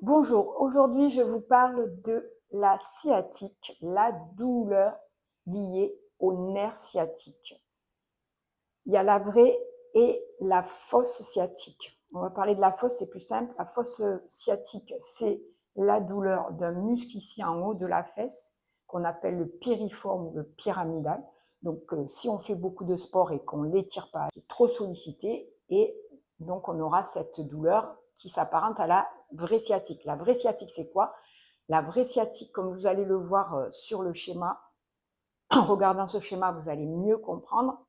Bonjour, aujourd'hui je vous parle de la sciatique, la douleur liée au nerf sciatique. Il y a la vraie et la fausse sciatique. On va parler de la fausse, c'est plus simple. La fausse sciatique, c'est la douleur d'un muscle ici en haut de la fesse, qu'on appelle le piriforme ou le pyramidal. Donc si on fait beaucoup de sport et qu'on ne l'étire pas, c'est trop sollicité et donc on aura cette douleur qui s'apparente à la vraie sciatique. La vraie sciatique, c'est quoi? La vraie sciatique, comme vous allez le voir sur le schéma, en regardant ce schéma, vous allez mieux comprendre.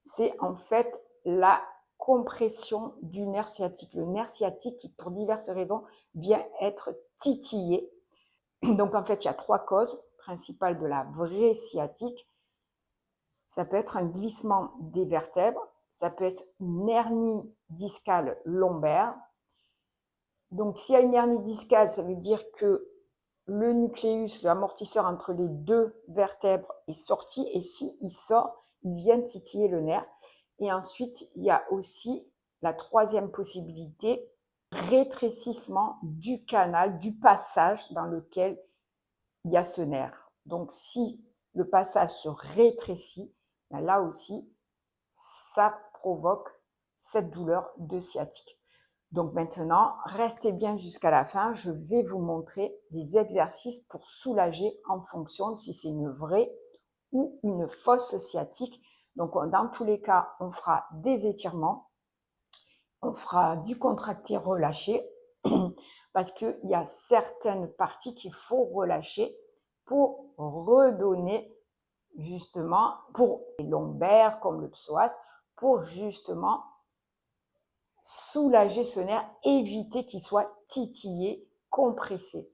C'est en fait la compression du nerf sciatique. Le nerf sciatique qui, pour diverses raisons, vient être titillé. Donc en fait, il y a trois causes principales de la vraie sciatique. Ça peut être un glissement des vertèbres, ça peut être une hernie discale lombaire. Donc s'il y a une hernie discale, ça veut dire que le nucléus, l'amortisseur entre les deux vertèbres est sorti, et s'il sort, il vient titiller le nerf. Et ensuite, il y a aussi la troisième possibilité, rétrécissement du canal, du passage dans lequel il y a ce nerf. Donc si le passage se rétrécit, là aussi, ça provoque cette douleur de sciatique. Donc maintenant, restez bien jusqu'à la fin, je vais vous montrer des exercices pour soulager en fonction de si c'est une vraie ou une fausse sciatique. Donc dans tous les cas, on fera des étirements, on fera du contracté relâché, parce qu'il y a certaines parties qu'il faut relâcher pour redonner justement, pour les lombaires comme le psoas, pour justement soulager ce nerf, éviter qu'il soit titillé, compressé.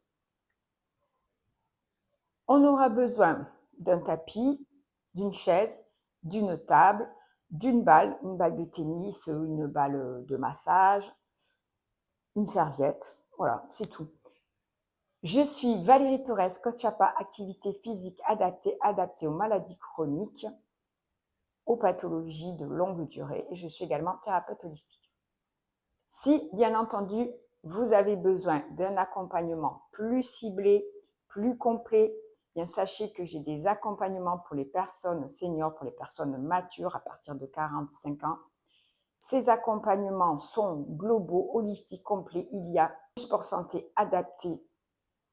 On aura besoin d'un tapis, d'une chaise, d'une table, d'une balle, une balle de tennis, une balle de massage, une serviette. Voilà, c'est tout. Je suis Valérie Torres, coach APA, activité physique adaptée aux maladies chroniques, aux pathologies de longue durée, et je suis également thérapeute holistique. Si, bien entendu, vous avez besoin d'un accompagnement plus ciblé, plus complet, bien sachez que j'ai des accompagnements pour les personnes seniors, pour les personnes matures à partir de 45 ans. Ces accompagnements sont globaux, holistiques, complets. Il y a du sport santé adapté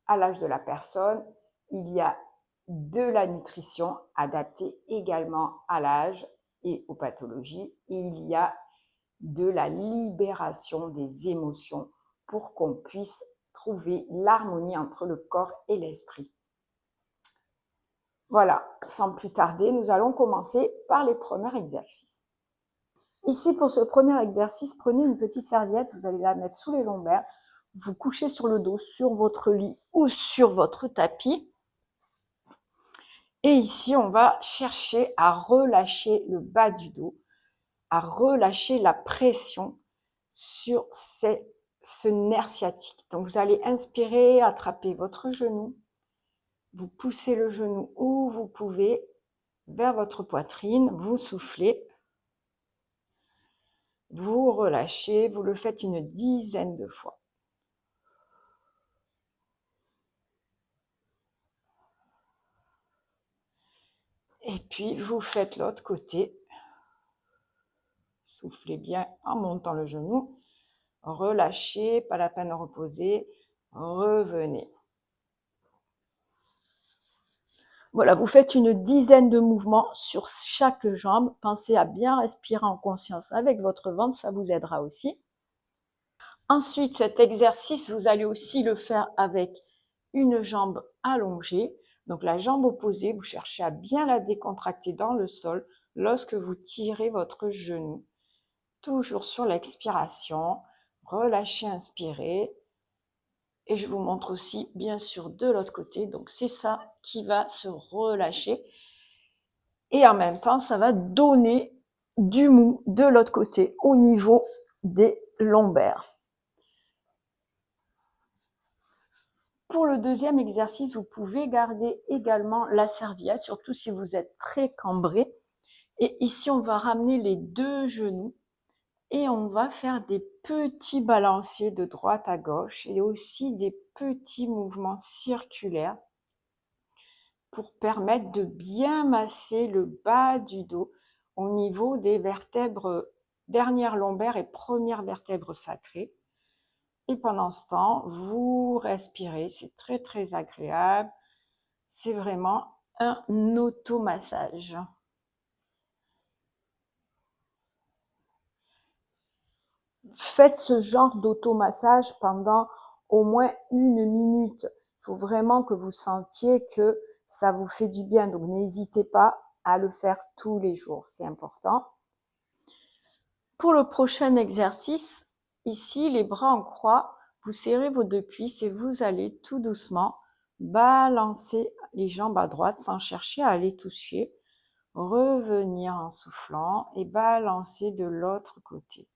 à l'âge de la personne. Il y a de la nutrition adaptée également à l'âge et aux pathologies. Et il y a de la libération des émotions pour qu'on puisse trouver l'harmonie entre le corps et l'esprit. Voilà, sans plus tarder, nous allons commencer par les premiers exercices. Ici, pour ce premier exercice, prenez une petite serviette, vous allez la mettre sous les lombaires, vous couchez sur le dos, sur votre lit ou sur votre tapis. Et ici, on va chercher à relâcher le bas du dos, à relâcher la pression sur ce nerf sciatique. Donc, vous allez inspirer, attraper votre genou, vous poussez le genou où vous pouvez vers votre poitrine, vous soufflez, vous relâchez, vous le faites une dizaine de fois. Et puis, vous faites l'autre côté. Soufflez bien en montant le genou. Relâchez, pas la peine de reposer. Revenez. Voilà, vous faites une dizaine de mouvements sur chaque jambe. Pensez à bien respirer en conscience avec votre ventre, ça vous aidera aussi. Ensuite, cet exercice, vous allez aussi le faire avec une jambe allongée. Donc la jambe opposée, vous cherchez à bien la décontracter dans le sol lorsque vous tirez votre genou. Toujours sur l'expiration, relâchez, inspirez. Et je vous montre aussi, bien sûr, de l'autre côté. Donc, c'est ça qui va se relâcher. Et en même temps, ça va donner du mou de l'autre côté au niveau des lombaires. Pour le deuxième exercice, vous pouvez garder également la serviette, surtout si vous êtes très cambré. Et ici, on va ramener les deux genoux Et on va faire des petits balanciers de droite à gauche et aussi des petits mouvements circulaires pour permettre de bien masser le bas du dos au niveau des vertèbres dernières lombaires et premières vertèbres sacrées. Et pendant ce temps, vous respirez, c'est très très agréable. C'est vraiment un automassage. Faites ce genre d'automassage pendant au moins 1 minute. Il faut vraiment que vous sentiez que ça vous fait du bien. Donc, n'hésitez pas à le faire tous les jours. C'est important. Pour le prochain exercice, ici, les bras en croix, vous serrez vos 2 cuisses et vous allez tout doucement balancer les jambes à droite sans chercher à les toucher. Revenir en soufflant et balancer de l'autre côté.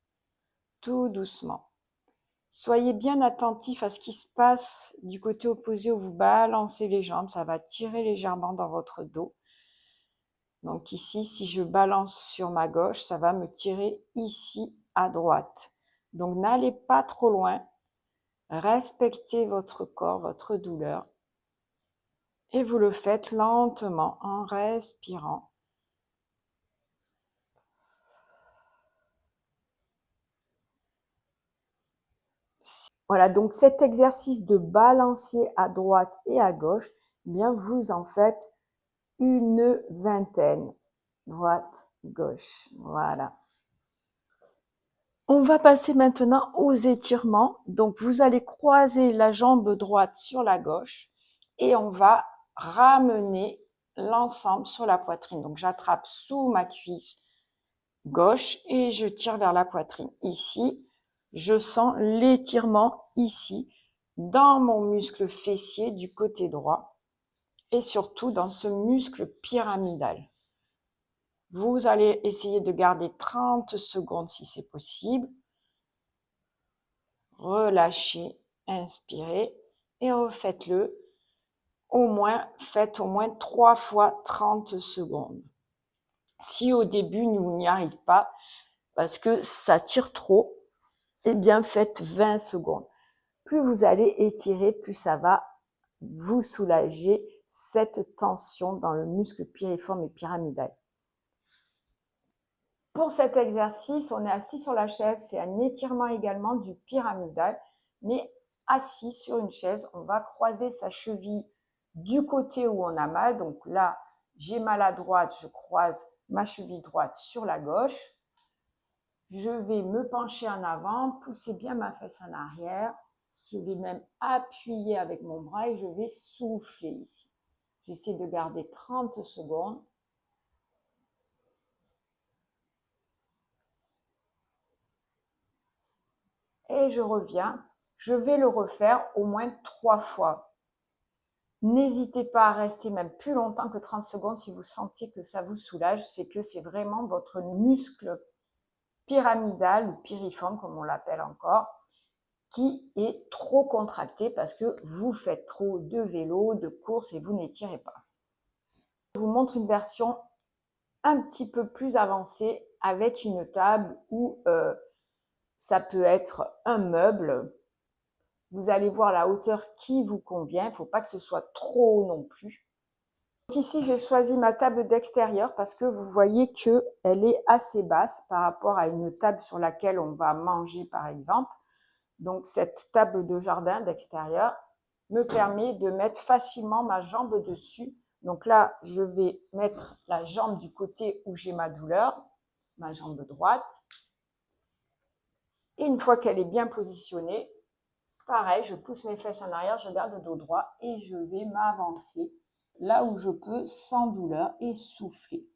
Tout doucement. Soyez bien attentif à ce qui se passe du côté opposé où vous balancez les jambes. Ça va tirer légèrement dans votre dos. Donc ici, si je balance sur ma gauche, ça va me tirer ici à droite. Donc n'allez pas trop loin. Respectez votre corps, votre douleur. Et vous le faites lentement en respirant. Voilà, donc cet exercice de balancier à droite et à gauche, eh bien vous en faites une vingtaine. Droite, gauche, voilà. On va passer maintenant aux étirements. Donc vous allez croiser la jambe droite sur la gauche et on va ramener l'ensemble sur la poitrine. Donc j'attrape sous ma cuisse gauche et je tire vers la poitrine. Ici, je sens l'étirement ici, dans mon muscle fessier du côté droit et surtout dans ce muscle pyramidal. Vous allez essayer de garder 30 secondes si c'est possible. Relâchez, inspirez et refaites-le. Faites au moins 3 fois 30 secondes. Si au début, vous n'y arrivez pas, parce que ça tire trop, eh bien, faites 20 secondes. Plus vous allez étirer, plus ça va vous soulager cette tension dans le muscle piriforme et pyramidal. Pour cet exercice, on est assis sur la chaise. C'est un étirement également du pyramidal, mais assis sur une chaise, on va croiser sa cheville du côté où on a mal. Donc là, j'ai mal à droite, je croise ma cheville droite sur la gauche. Je vais me pencher en avant, pousser bien ma fesse en arrière. Je vais même appuyer avec mon bras et je vais souffler ici. J'essaie de garder 30 secondes. Et je reviens. Je vais le refaire au moins 3 fois. N'hésitez pas à rester même plus longtemps que 30 secondes si vous sentez que ça vous soulage. C'est que c'est vraiment votre muscle pyramidal ou piriforme, comme on l'appelle encore, qui est trop contracté parce que vous faites trop de vélo, de course et vous n'étirez pas. Je vous montre une version un petit peu plus avancée avec une table ou ça peut être un meuble. Vous allez voir la hauteur qui vous convient. Il ne faut pas que ce soit trop haut non plus. Ici, j'ai choisi ma table d'extérieur parce que vous voyez qu'elle est assez basse par rapport à une table sur laquelle on va manger, par exemple. Donc, cette table de jardin d'extérieur me permet de mettre facilement ma jambe dessus. Donc là, je vais mettre la jambe du côté où j'ai ma douleur, ma jambe droite. Et une fois qu'elle est bien positionnée, pareil, je pousse mes fesses en arrière, je garde le dos droit et je vais m'avancer là où je peux sans douleur et souffler.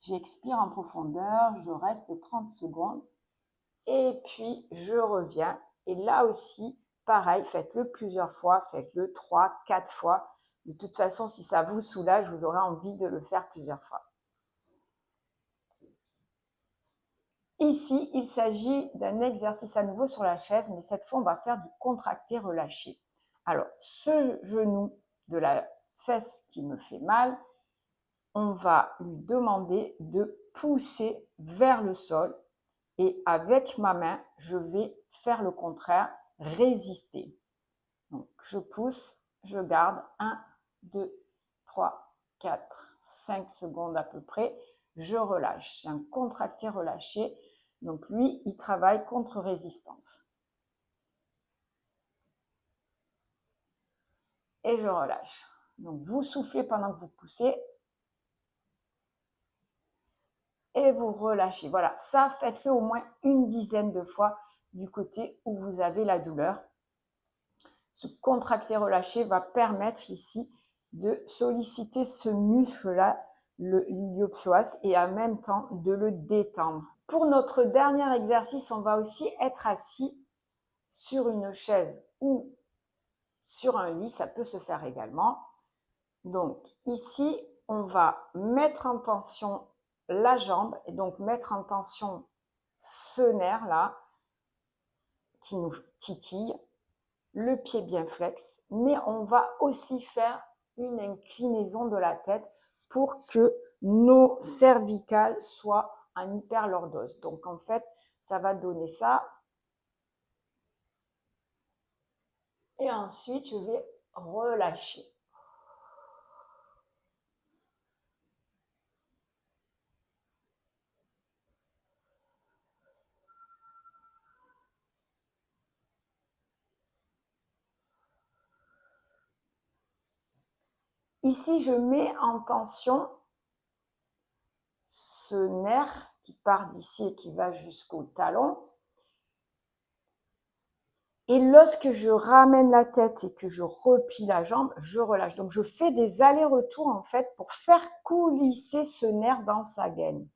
J'expire en profondeur, je reste 30 secondes et puis je reviens. Et là aussi, pareil, faites-le plusieurs fois, faites-le 3, 4 fois. De toute façon, si ça vous soulage, vous aurez envie de le faire plusieurs fois. Ici, il s'agit d'un exercice à nouveau sur la chaise, mais cette fois, on va faire du contracté-relâché. Alors, ce genou de la fesse qui me fait mal, on va lui demander de pousser vers le sol et avec ma main, je vais faire le contraire, résister. Donc, je pousse, je garde 1, 2, 3, 4, 5 secondes à peu près. Je relâche. C'est un contracté-relâché. Donc, lui, il travaille contre résistance. Et je relâche. Donc, vous soufflez pendant que vous poussez. Et vous relâchez. Voilà, ça, faites-le au moins une dizaine de fois du côté où vous avez la douleur. Ce contracté-relâché va permettre ici de solliciter ce muscle-là, le iliopsoas, et en même temps de le détendre. Pour notre dernier exercice, on va aussi être assis sur une chaise ou sur un lit, ça peut se faire également. Donc ici, on va mettre en tension la jambe et donc mettre en tension ce nerf-là qui nous titille, le pied bien flex, mais on va aussi faire une inclinaison de la tête pour que nos cervicales soient en hyperlordose. Donc en fait, ça va donner ça. Et ensuite, je vais relâcher. Ici, je mets en tension ce nerf qui part d'ici et qui va jusqu'au talon. Et lorsque je ramène la tête et que je replie la jambe, je relâche. Donc, je fais des allers-retours en fait pour faire coulisser ce nerf dans sa gaine.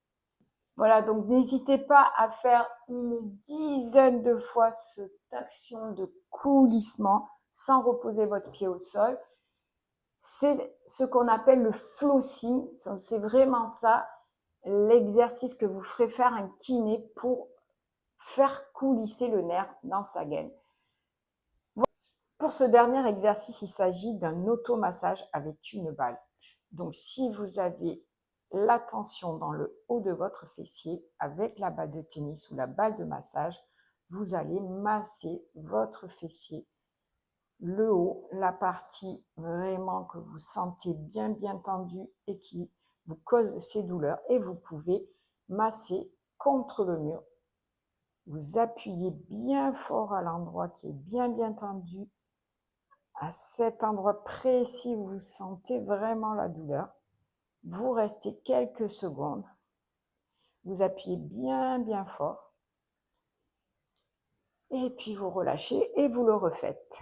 Voilà, donc n'hésitez pas à faire une dizaine de fois cette action de coulissement sans reposer votre pied au sol. C'est ce qu'on appelle le flossing. C'est vraiment ça, l'exercice que vous ferez faire un kiné pour faire coulisser le nerf dans sa gaine. Pour ce dernier exercice, il s'agit d'un automassage avec une balle. Donc, si vous avez la tension dans le haut de votre fessier avec la balle de tennis ou la balle de massage, vous allez masser votre fessier, le haut, la partie vraiment que vous sentez bien tendu et qui vous cause ces douleurs. Et vous pouvez masser contre le mur. Vous appuyez bien fort à l'endroit qui est bien tendu. À cet endroit précis où vous sentez vraiment la douleur. Vous restez quelques secondes. Vous appuyez bien fort. Et puis vous relâchez et vous le refaites.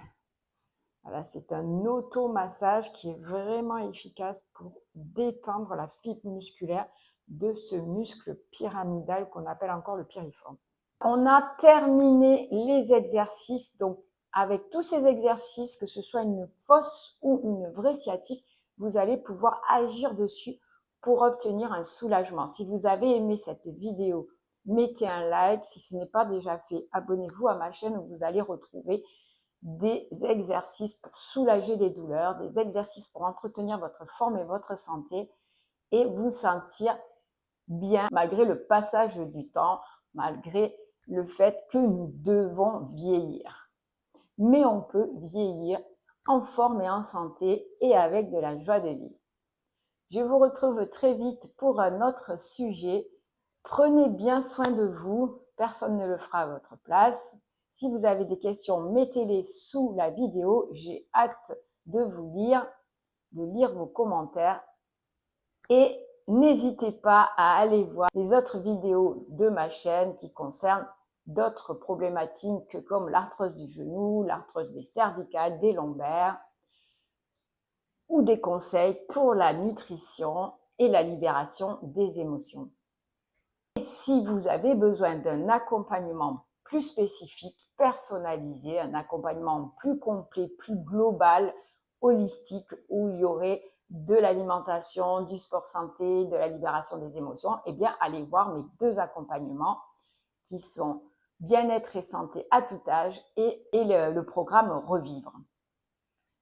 Voilà, c'est un automassage qui est vraiment efficace pour détendre la fibre musculaire de ce muscle pyramidal qu'on appelle encore le piriforme. On a terminé les exercices. Donc, avec tous ces exercices, que ce soit une fausse ou une vraie sciatique, vous allez pouvoir agir dessus pour obtenir un soulagement. Si vous avez aimé cette vidéo, mettez un like. Si ce n'est pas déjà fait, abonnez-vous à ma chaîne où vous allez retrouver des exercices pour soulager les douleurs, des exercices pour entretenir votre forme et votre santé et vous sentir bien malgré le passage du temps, malgré le fait que nous devons vieillir. Mais on peut vieillir en forme et en santé et avec de la joie de vivre. Je vous retrouve très vite pour un autre sujet. Prenez bien soin de vous, personne ne le fera à votre place. Si vous avez des questions, mettez-les sous la vidéo. J'ai hâte de vous lire, de lire vos commentaires. Et n'hésitez pas à aller voir les autres vidéos de ma chaîne qui concernent d'autres problématiques comme l'arthrose du genou, l'arthrose des cervicales, des lombaires ou des conseils pour la nutrition et la libération des émotions. Et si vous avez besoin d'un accompagnement plus spécifique, personnalisé, un accompagnement plus complet, plus global, holistique, où il y aurait de l'alimentation, du sport santé, de la libération des émotions, eh bien, allez voir mes 2 accompagnements qui sont bien-être et santé à tout âge et le programme Revivre.